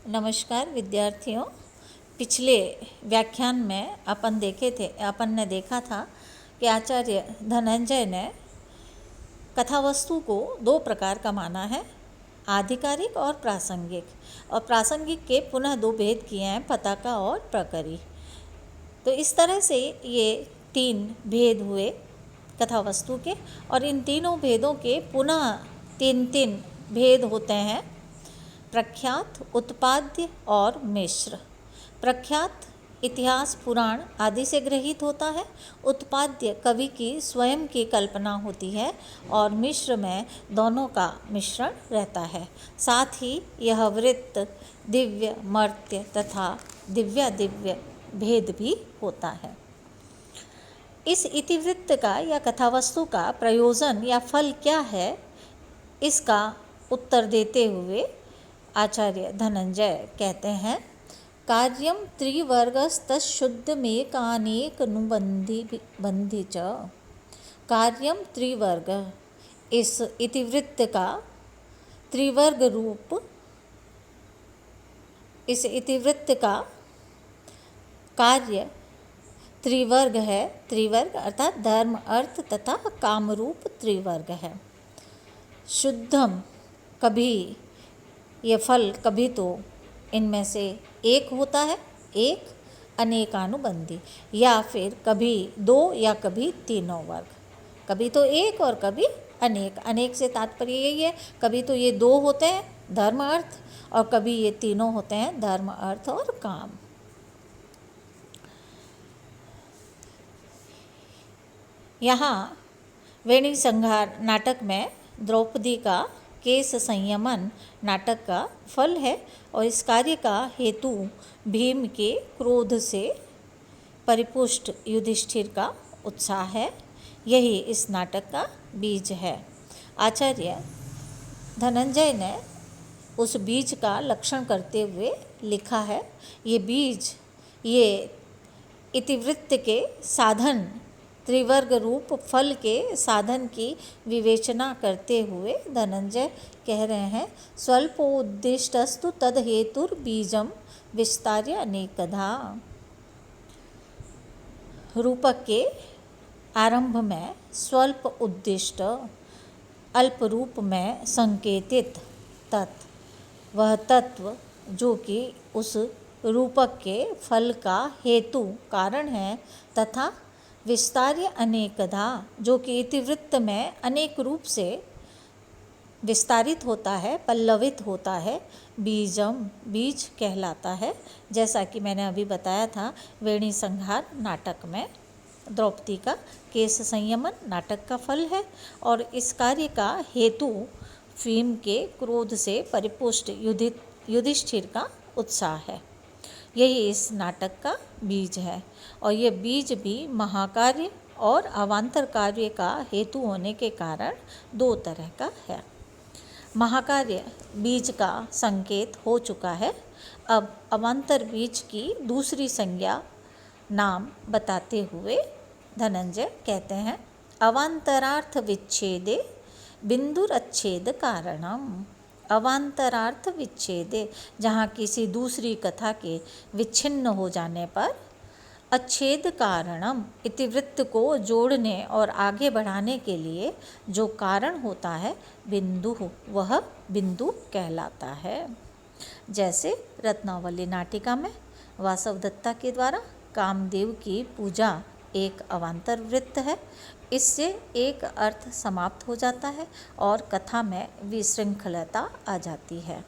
नमस्कार विद्यार्थियों। पिछले व्याख्यान में अपन ने देखा था कि आचार्य धनंजय ने कथावस्तु को दो प्रकार का माना है, आधिकारिक और प्रासंगिक। और प्रासंगिक के पुनः दो भेद किए हैं, पताका और प्रकरी। तो इस तरह से ये तीन भेद हुए कथावस्तु के, और इन तीनों भेदों के पुनः तीन तीन भेद होते हैं, प्रख्यात, उत्पाद्य और मिश्र। प्रख्यात इतिहास, पुराण आदि से ग्रहित होता है, उत्पाद्य कवि की स्वयं की कल्पना होती है, और मिश्र में दोनों का मिश्रण रहता है। साथ ही यह वृत्त, दिव्य, मर्त्य तथा दिव्यादिव्य भेद भी होता है। इस इतिवृत्त का या कथावस्तु का प्रयोजन या फल क्या है, इसका उत्तर देते हुए आचार्य धनंजय कहते हैं, कार्यम त्रिवर्गस्तशुद्धमेकानेकनुबंधि च। कार्यम त्रिवर्ग, इस इतिवृत्त का त्रिवर्ग रूप, इस इतिवृत्त का कार्य त्रिवर्ग है। त्रिवर्ग अर्थात धर्म, अर्थ तथा काम रूप त्रिवर्ग है। शुद्धम, कभी ये फल कभी तो इनमें से एक होता है, एक अनेकानुबंधी, या फिर कभी दो या कभी तीनों वर्ग। कभी तो एक और कभी अनेक। अनेक से तात्पर्य यही है, कभी तो ये दो होते हैं, धर्म अर्थ, और कभी ये तीनों होते हैं, धर्म अर्थ और काम। यहाँ वेणी संहार नाटक में द्रौपदी का केस संयमन नाटक का फल है, और इस कार्य का हेतु भीम के क्रोध से परिपुष्ट युधिष्ठिर का उत्साह है। यही इस नाटक का बीज है। आचार्य धनंजय ने उस बीज का लक्षण करते हुए लिखा है, ये बीज, ये इतिवृत्त के साधन, त्रिवर्ग रूप फल के साधन की विवेचना करते हुए धनंजय कह रहे हैं, स्वल्पोद्दिष्टस्तु तद हेतुर्बीजम विस्तार्य अनेकधा। रूपक के आरंभ में स्वल्प उद्दिष्ट, अल्प रूप में संकेतित तत्, वह तत्व जो कि उस रूपक के फल का हेतु, कारण है, तथा विस्तार्य अनेकधा, जो कि इतिवृत्त में अनेक रूप से विस्तारित होता है, पल्लवित होता है, बीजम, बीज कहलाता है। जैसा कि मैंने अभी बताया था, वेणी संहार नाटक में द्रौपदी का केस संयमन नाटक का फल है, और इस कार्य का हेतु भीम के क्रोध से परिपुष्ट युधिष्ठिर का उत्साह है। यही इस नाटक का बीज है, और यह बीज भी महाकार्य और अवान्तर कार्य का हेतु होने के कारण दो तरह का है। महाकार्य बीज का संकेत हो चुका है। अब अवान्तर बीज की दूसरी संज्ञा नाम बताते हुए धनंजय कहते हैं, अवान्तरार्थ विच्छेदे बिंदुरच्छेद कारणम। अवान्तरार्थ विच्छेदे, जहाँ किसी दूसरी कथा के विच्छिन्न हो जाने पर, अच्छेद कारणम, इतिवृत्त को जोड़ने और आगे बढ़ाने के लिए जो कारण होता है, बिंदु, वह बिंदु कहलाता है। जैसे रत्नावली नाटिका में वासवदत्ता के द्वारा कामदेव की पूजा एक अवान्तर वृत्त है। इससे एक अर्थ समाप्त हो जाता है और कथा में विशृंखलता आ जाती है।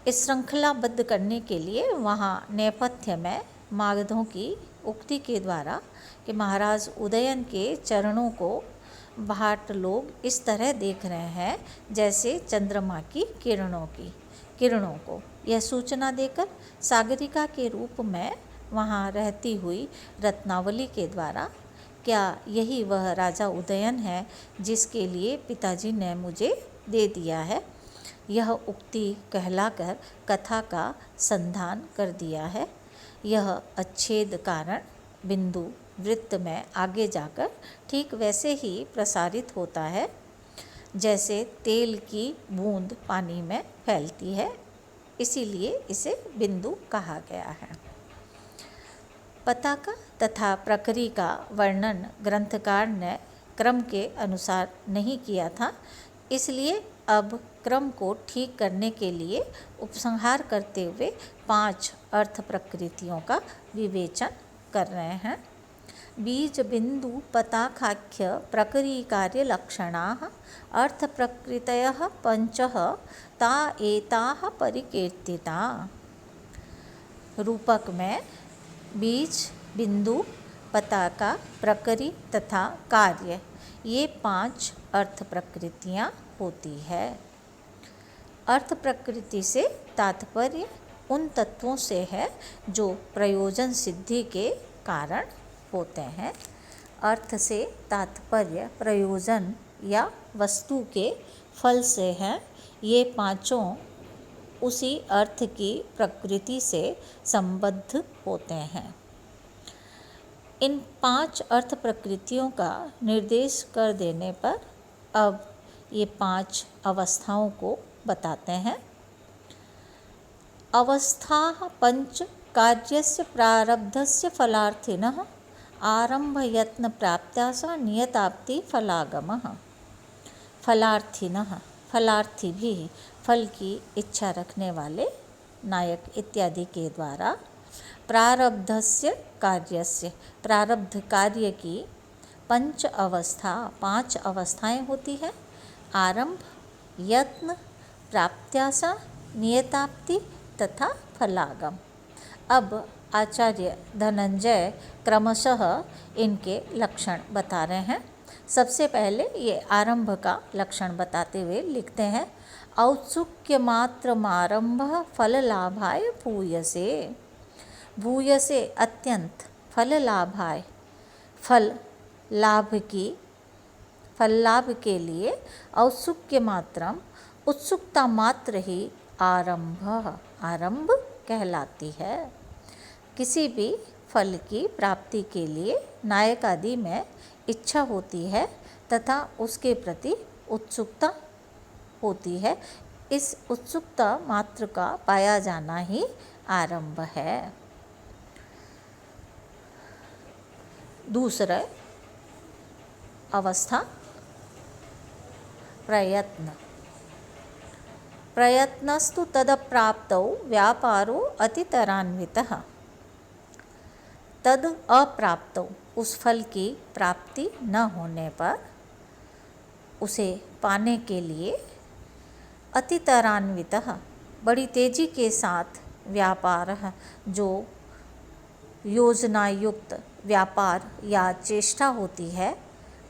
इस श्रृंखलाबद्ध करने के लिए वहाँ नेपथ्य में मागधों की उक्ति के द्वारा कि महाराज उदयन के चरणों को भाट लोग इस तरह देख रहे हैं जैसे चंद्रमा की किरणों को, यह सूचना देकर सागरिका के रूप में वहाँ रहती हुई रत्नावली के द्वारा, क्या यही वह राजा उदयन है जिसके लिए पिताजी ने मुझे दे दिया है, यह उक्ति कहलाकर कथा का संधान कर दिया है। यह अच्छेद कारण बिंदु वृत्त में आगे जाकर ठीक वैसे ही प्रसारित होता है जैसे तेल की बूंद पानी में फैलती है, इसीलिए इसे बिंदु कहा गया है। पताका तथा प्रकरी का वर्णन ग्रंथकार ने क्रम के अनुसार नहीं किया था, इसलिए अब क्रम को ठीक करने के लिए उपसंहार करते हुए 5 अर्थ प्रकृतियों का विवेचन कर रहे हैं। बीज बिंदु पताकाख्य प्रकरी कार्य लक्षणाः अर्थ प्रकृतयः पंचः ता एताः परिकीर्तिता। रूपक में बीज, बिंदु, पताका, प्रकरी तथा कार्य, ये 5 अर्थ प्रकृतियाँ होती है। अर्थ प्रकृति से तात्पर्य उन तत्वों से है जो प्रयोजन सिद्धि के कारण होते हैं। अर्थ से तात्पर्य प्रयोजन या वस्तु के फल से है। ये पांचों उसी अर्थ की प्रकृति से संबद्ध होते हैं। इन 5 अर्थ प्रकृतियों का निर्देश कर देने पर अब ये 5 अवस्थाओं को बताते हैं। अवस्थाः 5 कार्यस्य प्रारब्धस्य फलार्थिनः आरम्भयत्न प्राप्त्यास नियताप्ति फलागमः। फलार्थिनः, फलार्थी भी, फल की इच्छा रखने वाले, नायक इत्यादि के द्वारा, प्रारब्धस्य कार्यस्य, प्रारब्ध कार्य की 5 अवस्था, 5 अवस्थाएं होती है। आरंभ, यत्न, प्राप्त्यासा, नियताप्ति तथा फलागम। अब आचार्य धनंजय क्रमशः इनके लक्षण बता रहे हैं। सबसे पहले ये आरंभ का लक्षण बताते हुए लिखते हैं, औत्सुक्य मात्रमारंभ फल लाभाय भूयसे। भूयसे अत्यंत, फल लाभाय फल लाभ के लिए, औत्सुक्य मात्रम उत्सुकता मात्र ही आरंभ कहलाती है। किसी भी फल की प्राप्ति के लिए नायक आदि में इच्छा होती है तथा उसके प्रति उत्सुकता होती है। इस उत्सुकता मात्र का पाया जाना ही आरंभ है। दूसरा अवस्था प्रयत्न। प्रयत्नस्तु तदप्राप्तौ व्यापारो अतितरान्वितः। तद अप्राप्तौ, उस फल की प्राप्ति न होने पर उसे पाने के लिए अतितरान्वितः, बड़ी तेजी के साथ व्यापार, जो योजनायुक्त व्यापार या चेष्टा होती है,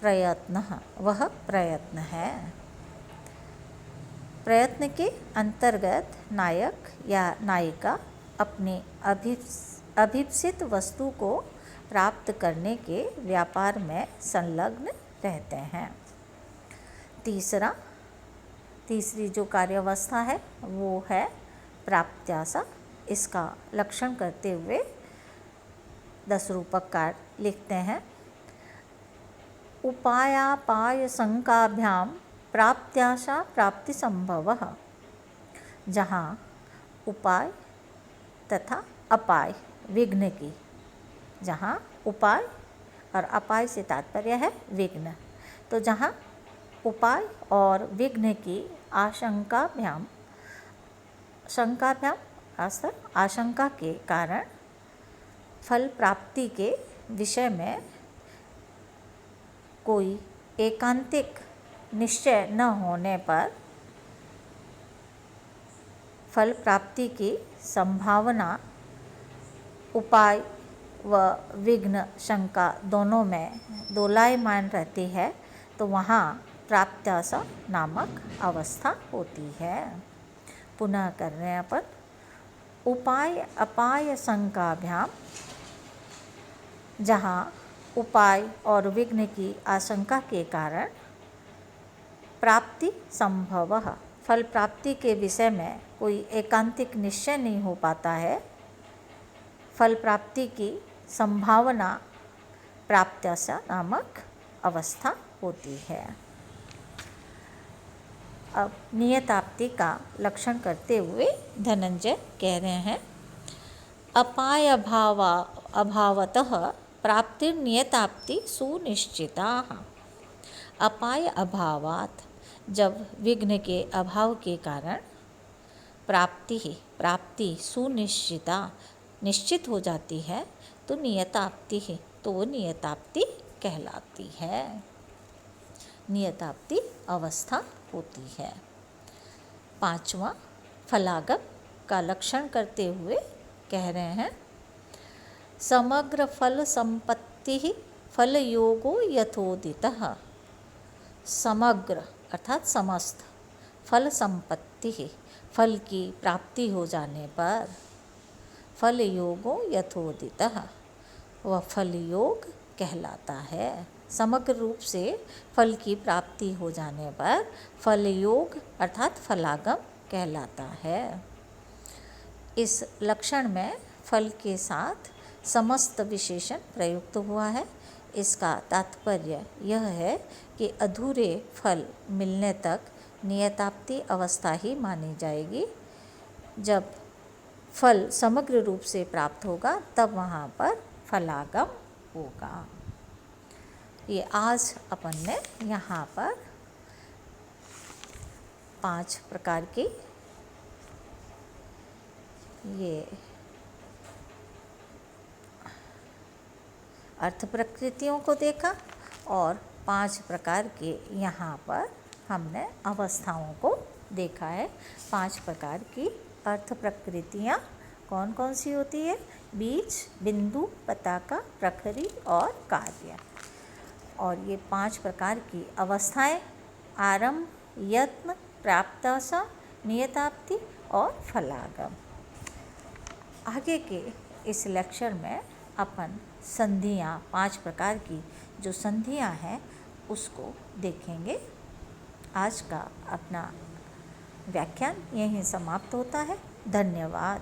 प्रयत्न, वह प्रयत्न है। प्रयत्न के अंतर्गत नायक या नायिका अपने अभीप्सित वस्तु को प्राप्त करने के व्यापार में संलग्न रहते हैं। तीसरी जो कार्यावस्था है वो है प्राप्त्यासा। इसका लक्षण करते हुए 10 रूपककार लिखते हैं, उपायापाय शंकाभ्याम प्राप्त्याशा प्राप्ति संभवः। जहाँ उपाय तथा अपाय, विघ्न की, जहाँ उपाय और अपाय से तात्पर्य है विघ्न, तो जहाँ उपाय और विघ्न की शंकाभ्याम आशंका के कारण फल प्राप्ति के विषय में कोई एकांतिक निश्चय न होने पर फल प्राप्ति की संभावना उपाय व विघ्न शंका दोनों में दोलायमान रहती है, तो वहाँ प्राप्त्यासा नामक अवस्था होती है। पुनः कर रहे हैं अपन, उपाय अपाय शंकाभ्याम, जहाँ उपाय और विघ्न की आशंका के कारण प्राप्ति संभवः, फल प्राप्ति के विषय में कोई एकांतिक निश्चय नहीं हो पाता है, फल प्राप्ति की संभावना प्राप्त्यासा नामक अवस्था होती है। अब नियताप्ति का लक्षण करते हुए धनंजय कह रहे हैं, अपाय अभावतः प्राप्तिर्नियताप्ति सुनिश्चिता। अपाय अभावात, जब विघ्न के अभाव के कारण प्राप्ति सुनिश्चिता निश्चित हो जाती है तो नियताप्ति है, तो वो नियताप्ति कहलाती है, नियताप्ति अवस्था होती है। पांचवा फलागम का लक्षण करते हुए कह रहे हैं, समग्र फल संपत्ति फल योगो यथोदितः। समग्र अर्थात समस्त, फल संपत्ति फल की प्राप्ति हो जाने पर, फल योगो यथोदितः वह फल योग कहलाता है। समग्र रूप से फल की प्राप्ति हो जाने पर फल योग अर्थात फलागम कहलाता है। इस लक्षण में फल के साथ समस्त विशेषण प्रयुक्त हुआ है। इसका तात्पर्य यह है कि अधूरे फल मिलने तक नियताप्ति अवस्था ही मानी जाएगी। जब फल समग्र रूप से प्राप्त होगा तब वहाँ पर फलागम होगा। ये आज अपन ने यहाँ पर 5 प्रकार की ये अर्थ प्रकृतियों को देखा और 5 प्रकार के यहाँ पर हमने अवस्थाओं को देखा है। 5 प्रकार की अर्थ प्रकृतियाँ कौन कौन सी होती है? बीज, बिंदु, पताका, प्रखरी और कार्य। और ये 5 प्रकार की अवस्थाएं आरंभ, यत्न, प्राप्ताशा, नियताप्ति और फलागम। आगे के इस लेक्चर में अपन संधियाँ 5 प्रकार की जो संधियाँ हैं उसको देखेंगे। आज का अपना व्याख्यान यहीं समाप्त होता है। धन्यवाद।